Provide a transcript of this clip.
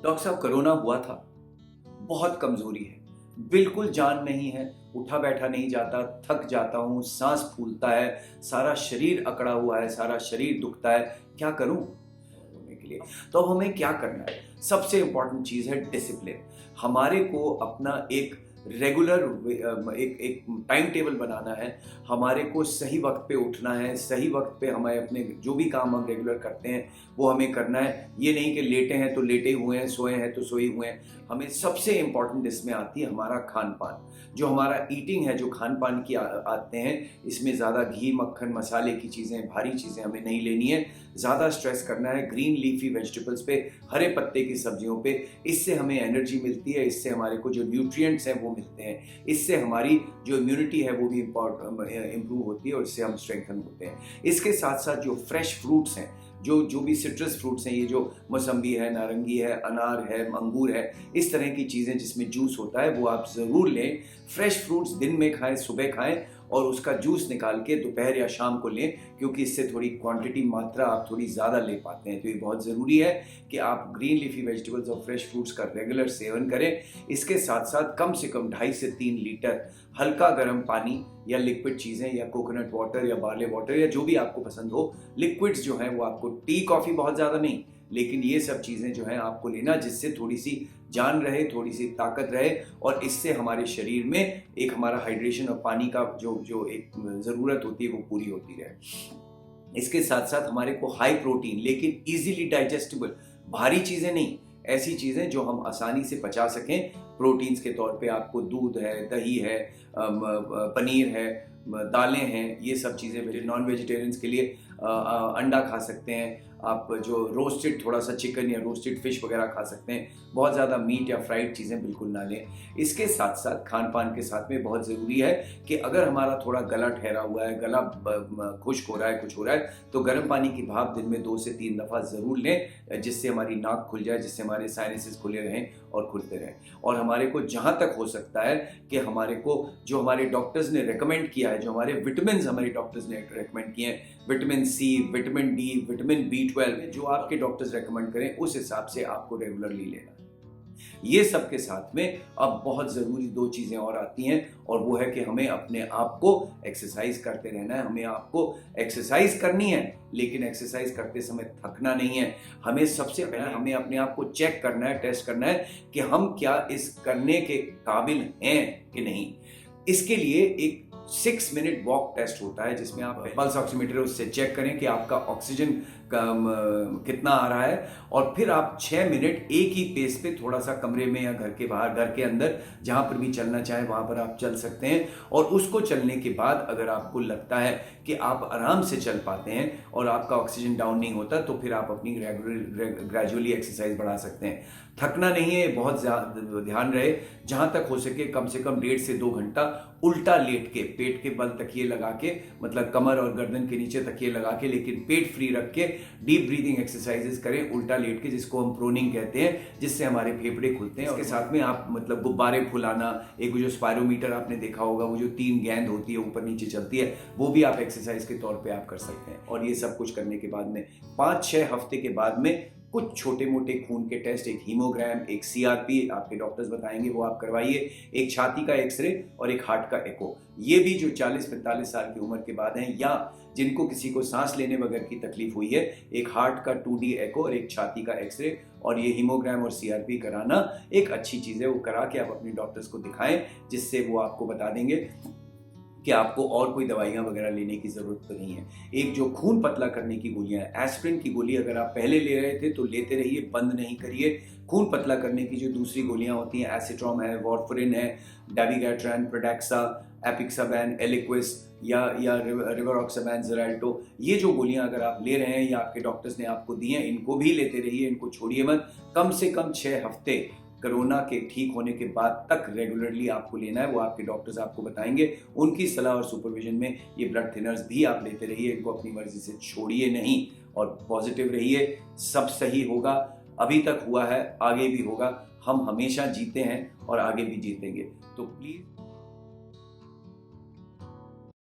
Doctor साहब corona हुआ था, बहुत कमजोरी है, बिल्कुल जान नहीं है, उठा बैठा नहीं जाता, थक जाता हूँ, सांस फूलता है, सारा शरीर अकड़ा हुआ है, सारा शरीर दुखता है, क्या करूं होने के लिए। तो अब हमें क्या करना है? सबसे इंपॉर्टेंट चीज है डिसिप्लिन। हमारे को अपना एक रेगुलर एक एक टाइम टेबल बनाना है। हमारे को सही वक्त पे उठना है, सही वक्त पे हमें अपने जो भी काम हम रेगुलर करते हैं वो हमें करना है। ये नहीं कि लेटे हैं तो लेटे हुए हैं, सोए हैं तो सोए हुए हैं। हमें सबसे इंपॉर्टेंट इसमें आती है हमारा खान पान। जो हमारा ईटिंग है, जो खान पान की आते हैं, इसमें ज़्यादा घी मक्खन मसाले की चीज़ें, भारी चीज़ें हमें नहीं लेनी है। ज़्यादा स्ट्रेस करना है ग्रीन लीफी वेजिटेबल्स पे, हरे पत्ते की सब्जियों पे। इससे हमें एनर्जी मिलती है, इससे हमारे को जो न्यूट्रिएंट्स हैं वो मिलते हैं, इससे हमारी जो इम्यूनिटी है वो भी इम्प्रूव होती है और इससे हम स्ट्रेंथन होते हैं। इसके साथ साथ जो फ्रेश फ्रूट्स हैं, जो भी सिट्रस फ्रूट्स हैं, ये जो मौसम्बी है, नारंगी है, अनार है, अंगूर है, इस तरह की चीज़ें जिसमें जूस होता है वो आप ज़रूर लें। फ्रेश फ्रूट्स दिन में खाएं, सुबह खाएं और उसका जूस निकाल के दोपहर या शाम को लें, क्योंकि इससे थोड़ी क्वांटिटी मात्रा आप थोड़ी ज़्यादा ले पाते हैं। तो ये बहुत ज़रूरी है कि आप ग्रीन लीफी वेजिटेबल्स और फ्रेश फ्रूट्स का रेगुलर सेवन करें। इसके साथ साथ कम से कम 2.5 से 3 लीटर हल्का गर्म पानी या लिक्विड चीज़ें या कोकोनट वाटर या बार्ले वाटर या जो भी आपको पसंद हो, लिक्विड्स जो हैं वो आपको, टी कॉफ़ी बहुत ज़्यादा नहीं, लेकिन ये सब चीज़ें जो हैं आपको लेना, जिससे थोड़ी सी जान रहे, थोड़ी सी ताकत रहे और इससे हमारे शरीर में एक हमारा हाइड्रेशन और पानी का जो एक ज़रूरत होती है वो पूरी होती रहे। इसके साथ साथ हमारे को हाई प्रोटीन लेकिन इजीली डाइजेस्टेबल, भारी चीज़ें नहीं, ऐसी चीज़ें जो हम आसानी से पचा सकें। प्रोटीन्स के तौर पे आपको दूध है, दही है, पनीर है, दालें हैं, ये सब चीज़ें। नॉन वेजिटेरियंस के लिए अंडा खा सकते हैं आप, जो रोस्टेड थोड़ा सा चिकन या रोस्टेड फिश वगैरह खा सकते हैं। बहुत ज़्यादा मीट या फ्राइड चीज़ें बिल्कुल ना लें। इसके साथ साथ खान पान के साथ में बहुत ज़रूरी है कि अगर हमारा थोड़ा गला ठहरा हुआ है, गला खुश्क हो रहा है, कुछ हो रहा है, तो गर्म पानी की भाप दिन में 2 से 3 दफ़ा ज़रूर लें, जिससे हमारी नाक खुल जाए, जिससे हमारे साइनसेस खुले रहें और खुलते रहें। और हमारे को जहाँ तक हो सकता है कि हमारे को जो हमारे डॉक्टर्स ने रिकमेंड किया है, जो हमारे विटामिन हमारे डॉक्टर्स ने रिकमेंड किए हैं, vitamin C, vitamin D, vitamin B12, जो आपके डॉक्टर्स रेकमेंड करें उस हिसाब से आपको रेगुलरली लेना है। ये सब के साथ में अब बहुत ज़रूरी 2 चीज़ें और आती हैं और वो है कि हमें अपने आप को एक्सरसाइज करते रहना है। हमें आपको एक्सरसाइज करनी है, लेकिन एक्सरसाइज करते समय थकना नहीं है। हमें सबसे पहले हमें अपने आप को चेक करना है, टेस्ट करना है कि हम क्या इस करने के काबिल हैं कि नहीं। इसके लिए एक 6 मिनट वॉक टेस्ट होता है, जिसमें आप पल्स ऑक्सीमीटर उससे चेक करें कि आपका ऑक्सीजन कितना आ रहा है, और फिर आप 6 मिनट एक ही पेस पे थोड़ा सा कमरे में या घर के बाहर, घर के अंदर, जहाँ पर भी चलना चाहे वहाँ पर आप चल सकते हैं। और उसको चलने के बाद अगर आपको लगता है कि आप आराम से चल पाते हैं और आपका ऑक्सीजन डाउन नहीं होता, तो फिर आप अपनी ग्रेजुअली एक्सरसाइज बढ़ा सकते हैं। थकना नहीं है, बहुत ध्यान रहे। जहाँ तक हो सके कम से कम 1.5 से 2 घंटा उल्टा लेट के, पेट के बल तकिए लगा के, मतलब कमर और गर्दन के नीचे तकिए लगा के, लेकिन पेट फ्री रख के डीप ब्रीदिंग एक्सरसाइजेस करें उल्टा लेट के, जिसको हम प्रोनिंग कहते हैं, जिससे हमारे फेफड़े खुलते हैं। इसके साथ में आप मतलब गुब्बारे फुलाना, एक जो स्पायरोमीटर आपने देखा होगा, वो जो 3 गेंद होती है ऊपर नीचे चलती है, वो भी आप एक्सरसाइज के तौर पे आप कर सकते हैं। और ये सब कुछ करने के बाद में 5-6 हफ्ते के बाद में कुछ छोटे मोटे खून के टेस्ट, एक हीमोग्राम, एक CRP आपके डॉक्टर्स बताएंगे, वो आप करवाइए, एक छाती का एक्सरे और एक हार्ट का एको। ये भी जो 40-45 साल की उम्र के बाद हैं या जिनको किसी को सांस लेने बगैर की तकलीफ हुई है, एक हार्ट का 2D एको और एक छाती का एक्सरे और ये हीमोग्राम और CRP कराना एक अच्छी चीज़ है। वो करा के आप अपने डॉक्टर्स को दिखाएं, जिससे वो आपको बता देंगे कि आपको और कोई दवाइयाँ वगैरह लेने की ज़रूरत तो नहीं है। एक जो खून पतला करने की गोलियाँ हैं, एस्पिरिन की गोली अगर आप पहले ले रहे थे तो लेते रहिए, बंद नहीं करिए। खून पतला करने की जो दूसरी गोलियाँ होती हैं, एसिट्रॉम है, वारफरिन है, डेबिगैट्रैन, प्रोडेक्सा, एपिक्साबैन, एलिक्विस या रिवारोक्साबैन, ज़ेराल्टो, ये जो गोलियाँ अगर आप ले रहे हैं या आपके डॉक्टर्स ने आपको दी हैं, इनको भी लेते रहिए, इनको छोड़िए मत। कम से कम 6 हफ्ते कोरोना के ठीक होने के बाद तक रेगुलरली आपको लेना है, वो आपके डॉक्टर्स आपको बताएंगे। उनकी सलाह और सुपरविजन में ये ब्लड थिनर्स भी आप लेते रहिए, इनको अपनी मर्जी से छोड़िए नहीं और पॉजिटिव रहिए। सब सही होगा, अभी तक हुआ है, आगे भी होगा। हम हमेशा जीते हैं और आगे भी जीतेंगे। तो प्लीज़